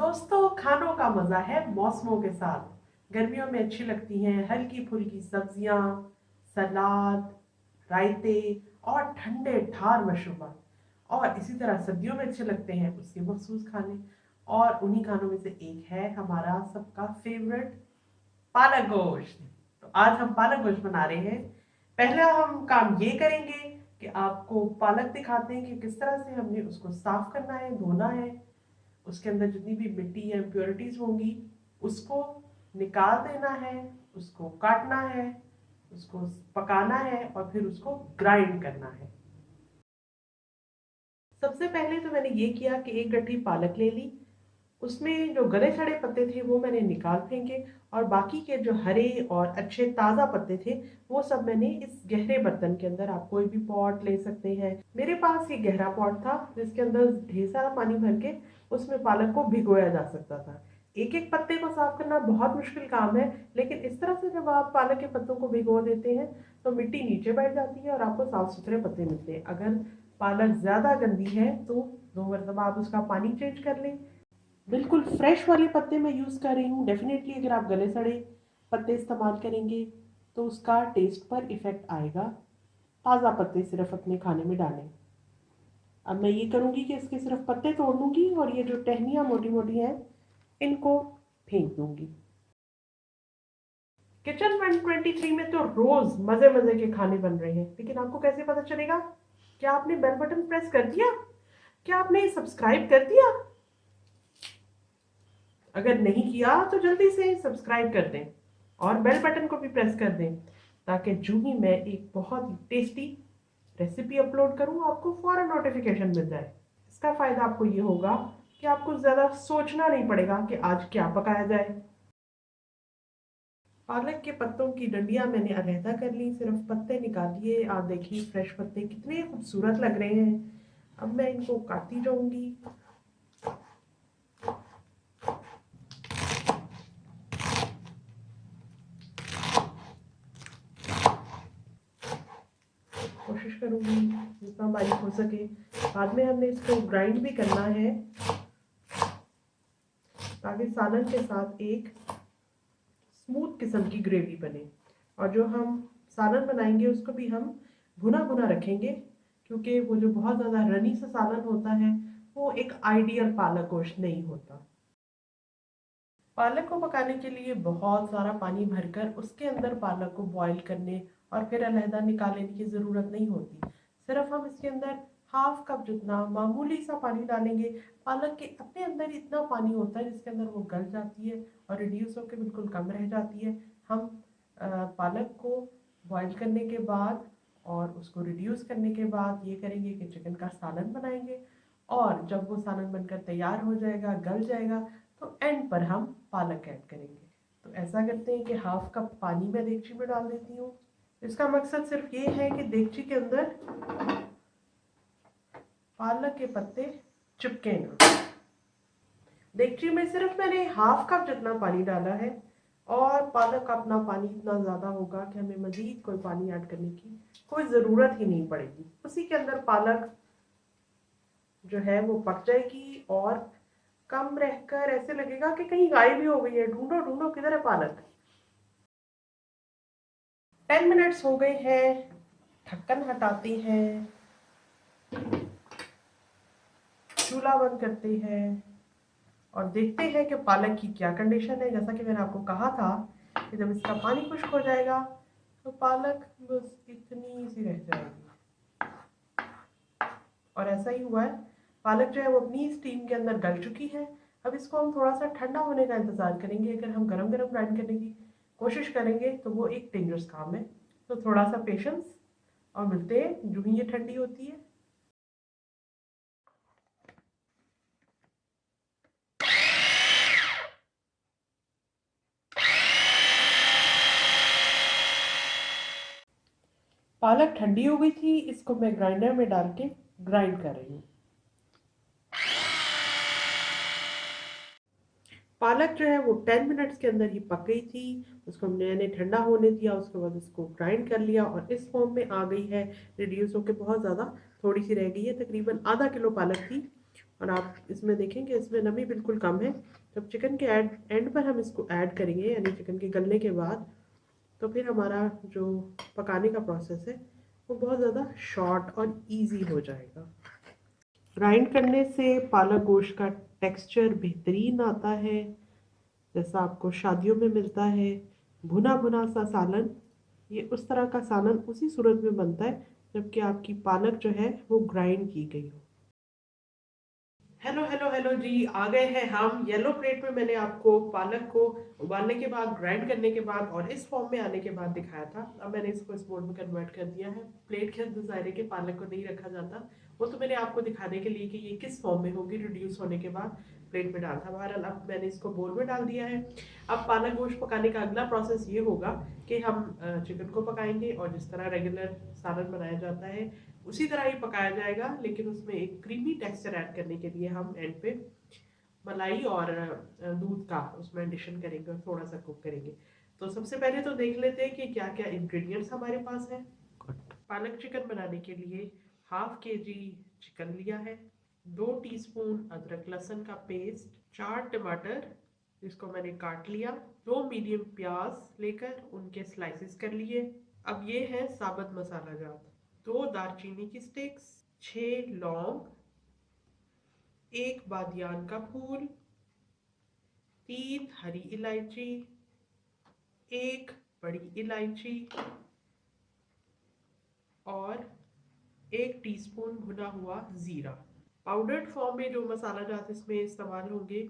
दोस्तों, खानों का मजा है मौसमों के साथ। गर्मियों में अच्छी लगती हैं हल्की फुल्की सब्जियां, सलाद, रायते और ठंडे ठार मशरूबात। और इसी तरह सर्दियों में अच्छे लगते हैं उसके मखसूस खाने। और उन्हीं खानों में से एक है हमारा सबका फेवरेट पालक गोश्त। तो आज हम पालक गोश्त बना रहे हैं। पहले हम काम ये करेंगे कि आपको पालक दिखाते हैं कि किस तरह से हमने उसको साफ करना है, धोना है। उसके अंदर जितनी भी मिट्टी या इम्प्योरिटीज होंगी उसको निकाल देना है, उसको काटना है, उसको पकाना है और फिर उसको ग्राइंड करना है। सबसे पहले तो मैंने ये किया कि एक गठरी पालक ले ली। उसमें जो गले सड़े पत्ते थे वो मैंने निकाल फेंके और बाकी के जो हरे और अच्छे ताज़ा पत्ते थे वो सब मैंने इस गहरे बर्तन के अंदर, आप कोई भी पॉट ले सकते हैं। मेरे पास ये गहरा पॉट था जिसके अंदर ढेर सारा पानी भर के उसमें पालक को भिगोया जा सकता था। एक एक पत्ते को साफ करना बहुत मुश्किल काम है, लेकिन इस तरह से जब आप पालक के पत्तों को भिगो देते हैं तो मिट्टी नीचे बैठ जाती है और आपको साफ सुथरे पत्ते मिलते हैं। अगर पालक ज़्यादा गंदी है तो 2 मरतबा आप उसका पानी चेंज कर लें। बिल्कुल फ्रेश वाले पत्ते मैं यूज़ कर रही हूँ। डेफिनेटली अगर आप गले सड़े पत्ते इस्तेमाल करेंगे तो उसका टेस्ट पर इफ़ेक्ट आएगा। ताज़ा पत्ते सिर्फ अपने खाने में डालें। अब मैं ये करूँगी कि इसके सिर्फ पत्ते तोड़ लूँगी और ये जो टहनियाँ मोटी मोटी हैं इनको फेंक दूँगी। किचन 123 में तो रोज़ मज़े मज़े के खाने बन रहे हैं, लेकिन आपको कैसे पता चलेगा? क्या आपने बेल बटन प्रेस कर दिया? क्या आपने सब्सक्राइब कर दिया? अगर नहीं किया तो जल्दी से सब्सक्राइब कर दें और बेल बटन को भी प्रेस कर दें, ताकि जो ही मैं एक बहुत ही टेस्टी रेसिपी अपलोड करूं आपको फौरन नोटिफिकेशन मिल जाए। इसका फ़ायदा आपको ये होगा कि आपको ज़्यादा सोचना नहीं पड़ेगा कि आज क्या पकाया जाए। पालक के पत्तों की डंडियां मैंने अलहदा कर ली, सिर्फ पत्ते निकाल लिए। आप देखिए फ्रेश पत्ते कितने खूबसूरत लग रहे हैं। अब मैं इनको काटती जाऊंगी। कोशिश करूंगी जितना बारीक हो सके। बाद में हमने इसको ग्राइंड भी करना है ताकि सालन के साथ एक स्मूथ किस्म की ग्रेवी बने। और जो हम सालन बनाएंगे उसको भी हम भुना भुना रखेंगे, क्योंकि वो जो बहुत ज़्यादा रनी सा सालन होता है वो एक आइडियल पालक गोश्त नहीं होता। पालक को पकाने के लिए बहुत सारा पानी भरकर उसके अंदर पालक को बॉईल करने और फिर अलहदा निकालने की ज़रूरत नहीं होती। सिर्फ हम इसके अंदर हाफ कप जितना मामूली सा पानी डालेंगे। पालक के अपने अंदर इतना पानी होता है जिसके अंदर वो गल जाती है और रिड्यूस होकर बिल्कुल कम रह जाती है। हम पालक को बॉईल करने के बाद और उसको रिड्यूस करने के बाद ये करेंगे कि चिकन का सालन बनाएंगे। और जब वो सालन बनकर तैयार हो जाएगा, गल जाएगा, तो एंड पर हम पालक ऐड करेंगे। तो ऐसा करते हैं कि हाफ कप पानी मैं देगची में डाल देती हूँ। इसका मकसद सिर्फ ये है कि देगची के अंदर पालक के पत्ते चिपके ना। देगची में सिर्फ मैंने हाफ कप जितना पानी डाला है और पालक का अपना पानी इतना ज़्यादा होगा कि हमें मज़ीद कोई पानी ऐड करने की कोई ज़रूरत ही नहीं पड़ेगी। उसी के अंदर पालक जो है वो पक जाएगी और कम रहकर ऐसे लगेगा कि कहीं गायब ही हो गई है। ढूंढो ढूंढो किधर है पालक। 10 मिनट्स हो गए हैं। ढक्कन हटाते हैं, चूल्हा बंद करते हैं और देखते हैं कि पालक की क्या कंडीशन है। जैसा कि मैंने आपको कहा था कि जब इसका पानी खुश्क हो जाएगा तो पालक बस इतनी सी रह जाएगी। और ऐसा ही हुआ है। पालक जो है वो अपनी स्टीम के अंदर गल चुकी है। अब इसको हम थोड़ा सा ठंडा होने का इंतज़ार करेंगे। अगर हम गरम गरम ग्राइंड करने की कोशिश करेंगे तो वो एक डेंजरस काम है। तो थोड़ा सा पेशेंस और मिलते हैं जो ही ये ठंडी होती है। पालक ठंडी हो गई थी, इसको मैं ग्राइंडर में डाल के ग्राइंड कर रही हूँ। पालक जो है वो 10 मिनट्स के अंदर ही पक गई थी। उसको मैंने ठंडा होने दिया, उसके बाद इसको ग्राइंड कर लिया और इस फॉर्म में आ गई है। रिड्यूस होकर बहुत ज़्यादा थोड़ी सी रह गई है, तकरीबन आधा किलो पालक थी और आप इसमें देखेंगे इसमें नमी बिल्कुल कम है। जब चिकन के एंड पर हम इसको ऐड करेंगे, यानी चिकन के गलने के बाद, तो फिर हमारा जो पकाने का प्रोसेस है वो बहुत ज़्यादा शॉर्ट और इजी हो जाएगा। ग्राइंड करने से पालक गोश्त का टेक्सचर बेहतरीन आता है, जैसा आपको शादियों में मिलता है। भुना भुना सा सालन, ये उस तरह का सालन उसी सूरत में बनता है जबकि आपकी पालक जो है वो ग्राइंड की गई हो। हेलो हेलो हेलो जी, आ गए हैं हम। येलो प्लेट में मैंने आपको पालक को उबालने के बाद, ग्राइंड करने के बाद और इस फॉर्म में आने के बाद दिखाया था। अब मैंने इसको इस मोड में कन्वर्ट कर दिया है। प्लेट के अंदर ज़ाहिर है कि पालक को नहीं रखा जाता, वो तो मैंने आपको दिखाने के लिए कि ये किस फॉर्म में होगी रिड्यूस होने के बाद प्लेट में डाला था। बहरहाल अब मैंने इसको बोल में डाल दिया है। अब पालक गोश्त पकाने का अगला प्रोसेस ये होगा कि हम चिकन को पकाएंगे और जिस तरह रेगुलर सालन बनाया जाता है उसी तरह ही पकाया जाएगा, लेकिन उसमें एक क्रीमी टेक्सचर ऐड करने के लिए हम एंड पे मलाई और दूध का उसमें एडिशन करेंगे और थोड़ा सा कुक करेंगे। तो सबसे पहले तो देख लेते हैं कि क्या क्या इंग्रेडिएंट्स हमारे पास हैं। पालक चिकन बनाने के लिए 1/2 kg चिकन लिया है, 2 टीस्पून अदरक लहसुन का पेस्ट, 4 टमाटर जिसको मैंने काट लिया, 2 मीडियम प्याज लेकर उनके स्लाइसेस कर लिए। अब ये है साबुत मसाला जात, 2 दालचीनी की स्टिक्स, 6 लौंग, 1 बादियान का फूल, 3 हरी इलायची, 1 बड़ी इलायची और 1 टीस्पून भुना हुआ जीरा। पाउडर्ड फॉर्म में जो मसाला जात इसमें इस्तेमाल होंगे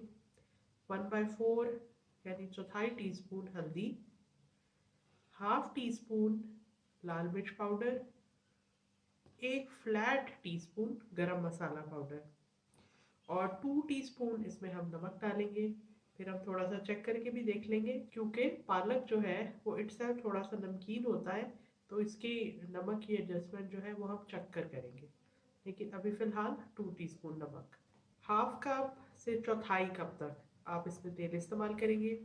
1/4 यानी चौथाई टीस्पून हल्दी, 1/2 टीस्पून लाल मिर्च पाउडर, 1 फ्लैट टीस्पून गरम मसाला पाउडर और 2 टीस्पून इसमें हम नमक डालेंगे। फिर हम थोड़ा सा चेक करके भी देख लेंगे, क्योंकि पालक जो है वो इटसेल्फ थोड़ा सा नमकीन होता है, तो इसकी नमक की एडजस्टमेंट जो है वो हम चेक कर करेंगे। लेकिन अभी फ़िलहाल 2 टीस्पून नमक। 1/2 कप से चौथाई कप तक आप इसमें तेल इस्तेमाल करेंगे।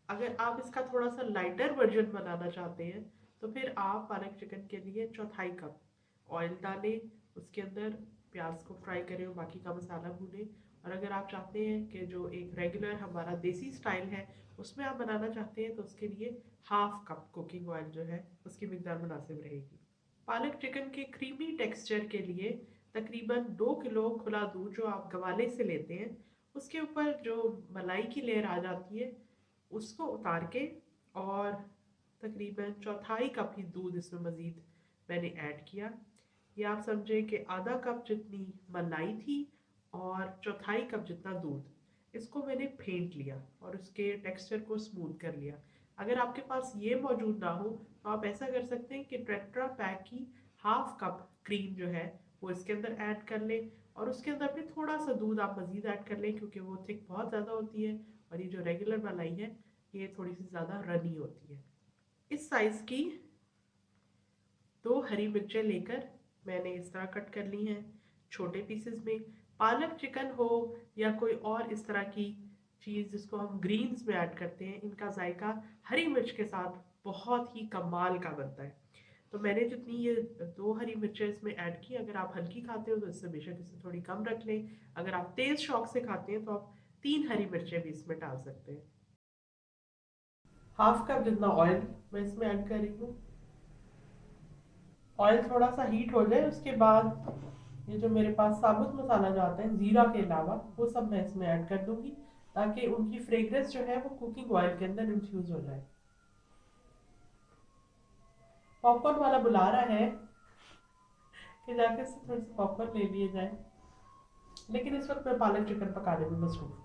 अगर आप इसका थोड़ा सा लाइटर वर्जन बनाना चाहते हैं तो फिर आप पालक चिकन के लिए चौथाई कप ऑयल डालें, उसके अंदर प्याज को फ्राई करें और बाकी का मसाला भूनें। और अगर आप चाहते हैं कि जो एक रेगुलर हमारा देसी स्टाइल है उसमें आप बनाना चाहते हैं तो उसके लिए 1/2 कप कुकिंग ऑयल जो है उसकी मिकदार मुनासिब रहेगी। पालक चिकन के क्रीमी टेक्सचर के लिए तकरीबन 2 किलो खुला दूध जो आप गवाले से लेते हैं उसके ऊपर जो मलाई की लेयर आ जाती है उसको उतार के और तकरीबन चौथाई कप ही दूध इसमें मज़ीद मैंने ऐड किया। ये आप समझें कि आधा कप जितनी मलाई थी और चौथाई कप जितना दूध, इसको मैंने फेंट लिया और उसके टेक्सचर को स्मूथ कर लिया। अगर आपके पास ये मौजूद ना हो तो आप ऐसा कर सकते हैं कि टेट्रा पैक की 1/2 कप क्रीम जो है वो इसके अंदर ऐड कर लें और उसके अंदर फिर थोड़ा सा दूध आप मज़ीद ऐड कर लें, क्योंकि वो थिक बहुत ज़्यादा होती है और ये जो रेगुलर मलाई है ये थोड़ी सी ज़्यादा रनी होती है। इस साइज़ की 2 हरी मिर्चें लेकर मैंने इस तरह कट कर ली हैं छोटे पीसेस में। पालक चिकन हो या कोई और इस तरह की चीज़ जिसको हम ग्रीन्स में ऐड करते हैं, इनका जायका हरी मिर्च के साथ बहुत ही कमाल का बनता है। तो मैंने जितनी ये 2 हरी मिर्चें इसमें ऐड की, अगर आप हल्की खाते हो तो इससे बेशक इसे थोड़ी कम रख लें। अगर आप तेज़ शौक से खाते हैं तो आप 3 हरी मिर्चें भी इसमें डाल सकते हैं। 1/2 कप जितना ऑयल मैं इसमें ऐड कर रही हूँ। ऑयल थोड़ा सा हीट हो जाए उसके बाद ये जो मेरे पास साबुत मसाला जाता है जीरा के अलावा वो सब मैं इसमें ऐड कर दूंगी, ताकि उनकी फ्रेग्रेंस जो है वो कुकिंग ऑयल के अंदर इन्फ्यूज हो जाए। पॉपकॉर्न वाला बुला रहा है कि जाके इससे थोड़ी सी पॉपकॉर्न ले लिए जाए, लेकिन इस वक्त मैं पालक चिकन पकाने में मसरूफ हूँ।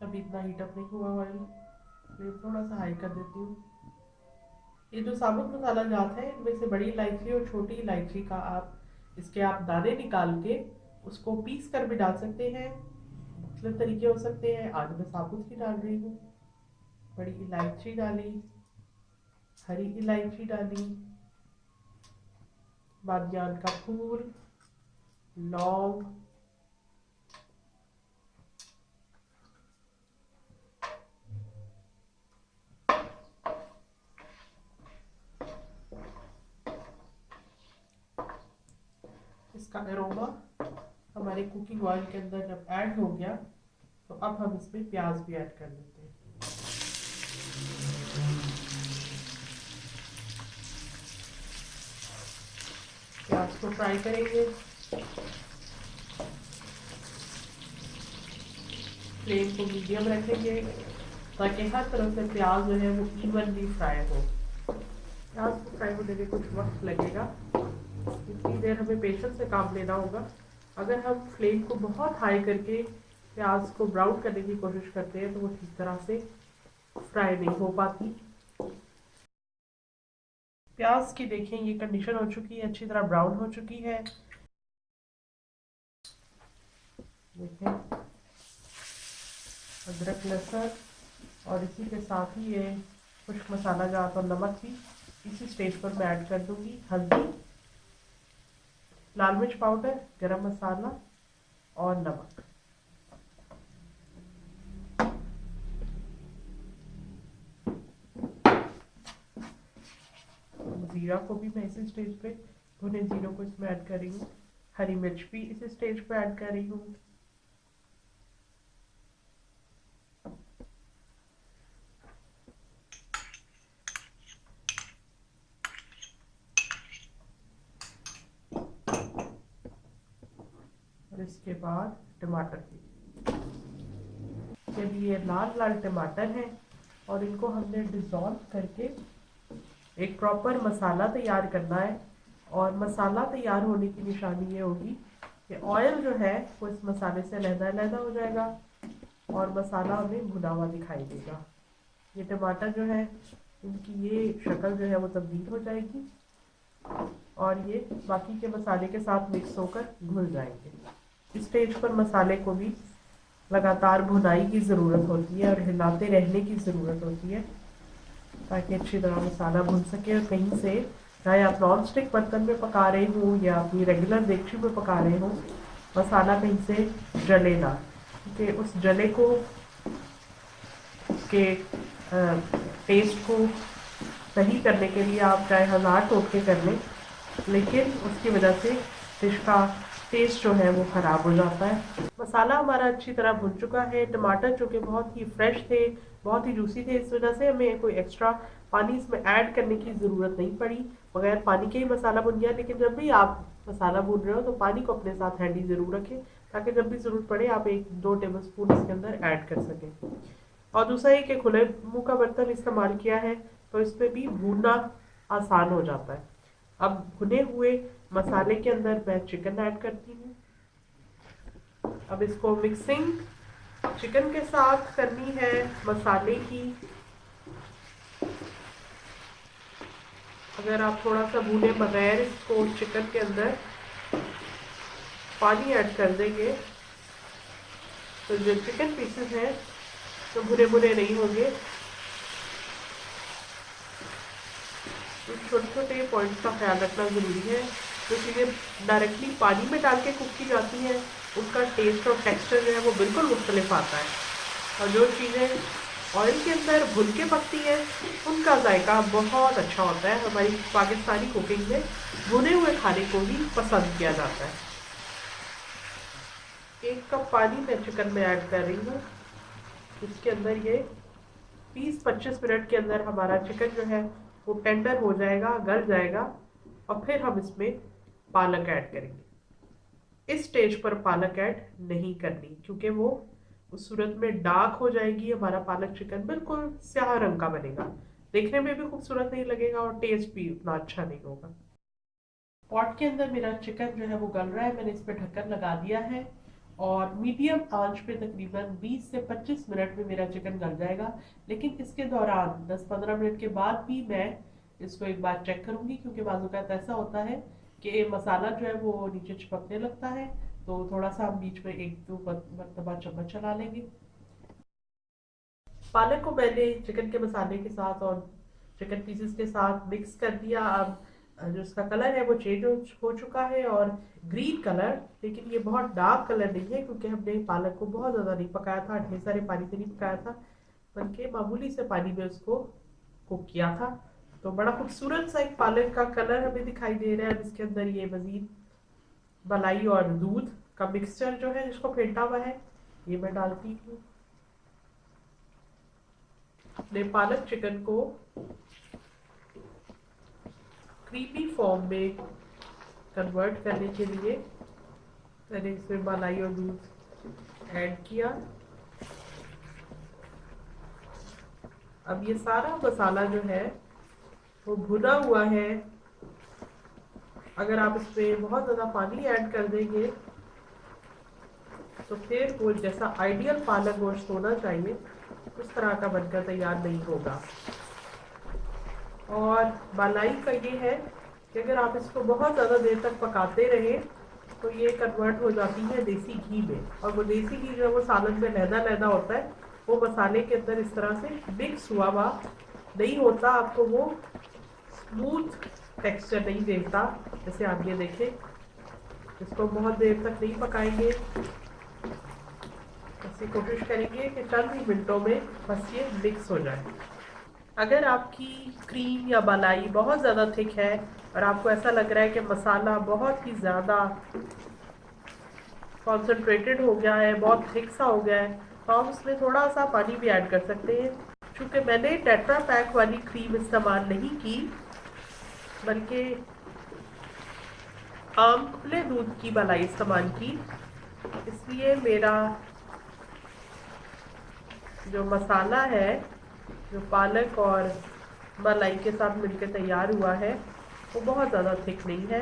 अभी इतना हीटअप नहीं हुआ ऑयल, फ्लेम थोड़ा सा हाई कर देती हूँ। ये जो साबुत मसाला जात है इनमें से बड़ी इलायची और छोटी इलायची का आप दाने निकाल के उसको पीस कर भी डाल सकते हैं। मुख्तलिफ तरीके हो सकते हैं, आज मैं साबुत ही डाल रही हूँ। बड़ी इलायची डाली, हरी इलायची डाली, बादियान का फूल, लौंग, इसका अरोमा हमारे कुकिंग ऑयल के अंदर जब ऐड हो गया तो अब हम इसमें प्याज भी ऐड कर देते हैं। प्याज को फ्राई करेंगे। फ्लेम को मीडियम रखेंगे ताकि हर तरफ से प्याज जो है वो इवनली फ्राई हो। प्याज को फ्राई होने में कुछ वक्त लगेगा, इतनी देर हमें पेशेंस से काम लेना होगा। अगर हम फ्लेम को बहुत हाई करके प्याज को ब्राउन करने की कोशिश करते हैं तो वो ठीक तरह से फ्राई नहीं हो पाती। प्याज की देखें ये कंडीशन हो चुकी है, अच्छी तरह ब्राउन हो चुकी है। देखें अदरक लहसुन और इसी के साथ ही ये खुश्क मसाला जात और नमक भी इसी स्टेज पर मैं ऐड कर दूंगी। हल्दी, लाल मिर्च पाउडर, गरम मसाला और नमक। जीरा को भी मैं इसी स्टेज पे, भुने जीरो को इसमें ऐड कर रही हूँ। हरी मिर्च भी इसी स्टेज पे ऐड कर रही हूँ। और इसके बाद टमाटर भी। जब ये लाल लाल टमाटर हैं और इनको हमने डिज़ोल्व करके एक प्रॉपर मसाला तैयार करना है। और मसाला तैयार होने की निशानी ये होगी कि ऑयल जो है वो इस मसाले से अलग-अलग हो जाएगा और मसाला हमें भुना हुआ दिखाई देगा। ये टमाटर जो है इनकी ये शक्ल जो है वो तब्दील हो जाएगी और ये बाकी के मसाले के साथ मिक्स होकर घुल जाएंगे। इस स्टेज पर मसाले को भी लगातार भुनाई की ज़रूरत होती है और हिलाते रहने की ज़रूरत होती है ताकि अच्छी तरह मसाला भुन सके। और कहीं से, चाहे आप नॉन स्टिक बर्तन में पका रहे हो या अपनी रेगुलर देगची में पका रहे हो, मसाला कहीं से जले ना, क्योंकि उस जले को, उसके टेस्ट को सही करने के लिए आप चाहे 1000 टोटके कर लें, लेकिन उसकी वजह से डिश का टेस्ट जो है वो ख़राब हो जाता है। मसाला हमारा अच्छी तरह भुन चुका है। टमाटर जो कि बहुत ही फ्रेश थे, बहुत ही जूसी थे, इस वजह से हमें कोई एक्स्ट्रा पानी इसमें ऐड करने की ज़रूरत नहीं पड़ी। बगैर पानी के ही मसाला भुन गया। लेकिन जब भी आप मसाला भून रहे हो तो पानी को अपने साथ हैंडी ज़रूर रखें ताकि जब भी ज़रूरत पड़े आप 1-2 टेबल स्पून इसके अंदर ऐड कर सकें। और दूसरा ये कि खुले मुँह का बर्तन इस्तेमाल किया है तो इसमें भी भूनना आसान हो जाता है। अब भुने हुए मसाले के अंदर मैं चिकन ऐड करती हूँ। अब इसको मिक्सिंग चिकन के साथ करनी है मसाले की। अगर आप थोड़ा सा भूने बगैर इसको चिकन के अंदर पानी ऐड कर देंगे तो जो चिकन पीसेस हैं तो भुने भुने नहीं होंगे। तो छोटे छोटे पॉइंट्स का ख्याल रखना ज़रूरी है। जो चीज़ें डायरेक्टली पानी में डाल के कुक की जाती हैं उसका टेस्ट और टेक्सचर जो है वो बिल्कुल मुख्तलिफ आता है, और जो चीज़ें ऑयल के अंदर भुन के पकती है उनका जायका बहुत अच्छा होता है। हमारी पाकिस्तानी कुकिंग में भुने हुए खाने को ही पसंद किया जाता है। 1 कप पानी मैं चिकन में ऐड कर रही हूँ। इसके अंदर ये 20-25 मिनट के अंदर हमारा चिकन जो है वो टेंडर हो जाएगा, गल जाएगा, और फिर हम इसमें पालक ऐड करेंगे। इस स्टेज पर पालक ऐड नहीं करनी क्योंकि वो उस सूरत में डार्क हो जाएगी। हमारा पालक चिकन बिल्कुल स्याह रंग का बनेगा, देखने में भी खूबसूरत नहीं लगेगा और टेस्ट भी उतना अच्छा नहीं होगा। पॉट के अंदर मेरा चिकन जो है वो गल रहा है। मैंने इस पर ढक्कन लगा दिया है और मीडियम आंच पे तकरीबन 20 से 25 मिनट में मेरा चिकन गल जाएगा। लेकिन इसके दौरान 10-15 मिनट के बाद भी मैं इसको एक बार चेक करूंगी, क्योंकि बाज़ ऐसा होता है कि मसाला जो है वो नीचे चिपकने लगता है, तो थोड़ा सा हम बीच में 1-2 मरतबा चम्मच चला लेंगे। पालक को मैंने चिकन के मसाले के साथ और चिकन पीसेस के साथ मिक्स कर दिया। अब जो उसका कलर है वो चेंज हो चुका है और ग्रीन कलर, लेकिन ये बहुत डार्क कलर नहीं है क्योंकि हमने पालक को बहुत ज़्यादा नहीं पकाया था, ढेर सारे पानी से नहीं पकाया था, बल्कि मामूली से पानी में उसको कुक किया था। तो बड़ा खूबसूरत सा एक पालक का कलर हमें दिखाई दे रहा है। अब इसके अंदर ये मज़ीद मलाई और दूध का मिक्सचर जो है जिसको फेंटा हुआ है ये मैं डालती हूँ। अपने पालक चिकन को क्रीमी फॉर्म में कन्वर्ट करने के लिए मैंने इसमें मलाई और दूध ऐड किया। अब ये सारा मसाला जो है वो भुना हुआ है। अगर आप इसमें बहुत ज़्यादा पानी ऐड कर देंगे तो फिर वो जैसा आइडियल पालक गोश्त होना चाहिए उस तरह का बनकर तैयार नहीं होगा। और मलाई का ये है कि अगर आप इसको बहुत ज़्यादा देर तक पकाते रहें तो ये कन्वर्ट हो जाती है देसी घी में, और वो देसी घी जो है वो सालन में लहदा लहदा होता है, वो मसाले के अंदर इस तरह से मिक्स हुआ नहीं होता, आपको वो स्मूथ टेक्सचर नहीं देता। जैसे आप ये देखें, इसको बहुत देर तक नहीं पकाएंगे, ऐसी कोशिश करेंगे कि चंद ही मिनटों में बस ये मिक्स हो जाए। अगर आपकी क्रीम या मलाई बहुत ज़्यादा थिक है और आपको ऐसा लग रहा है कि मसाला बहुत ही ज़्यादा कॉन्सेंट्रेटेड हो गया है, बहुत थिक सा हो गया है, तो आप उसमें थोड़ा सा पानी भी ऐड कर सकते हैं। चूँकि मैंने टेट्रा पैक वाली क्रीम इस्तेमाल नहीं की बल्कि आम खुले दूध की मलाई इस्तेमाल की, इसलिए मेरा जो मसाला है जो पालक और मलाई के साथ मिलकर तैयार हुआ है वो बहुत ज़्यादा थिक नहीं है,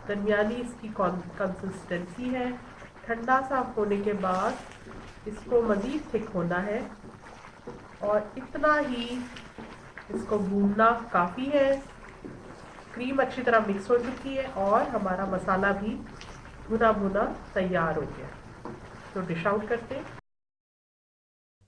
दरमियानी इसकी कंसिस्टेंसी है। ठंडा सा होने के बाद इसको मज़ीद थिक होना है और इतना ही इसको भूनना काफ़ी है। क्रीम अच्छी तरह मिक्स हो चुकी है और हमारा मसाला भी भुना भुना तैयार हो गया। तो डिश आउट करते हैं।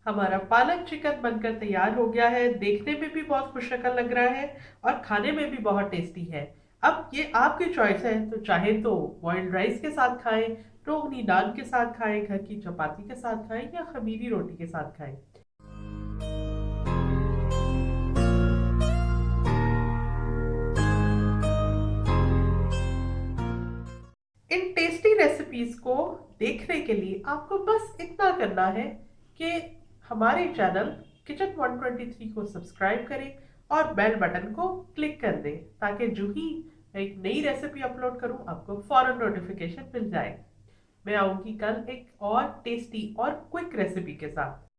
हमारा पालक चिकन बनकर तैयार हो गया है, देखने में भी बहुत खुशनकल लग रहा है और खाने में भी बहुत टेस्टी है। अब ये आपकी चॉइस है, तो चाहे तो बॉइल्ड राइस के साथ खाएं, रोगनी नान के साथ खाएं, घर की चपाती के साथ खाएं या खमीरी रोटी के साथ खाएं। इन टेस्टी रेसिपीज को देखने के लिए आपको बस इतना करना है कि हमारे चैनल किचन 123 को सब्सक्राइब करें और बेल बटन को क्लिक कर दें, ताकि जो ही एक नई रेसिपी अपलोड करूं आपको फौरन नोटिफिकेशन मिल जाए। मैं आऊंगी कल एक और टेस्टी और क्विक रेसिपी के साथ।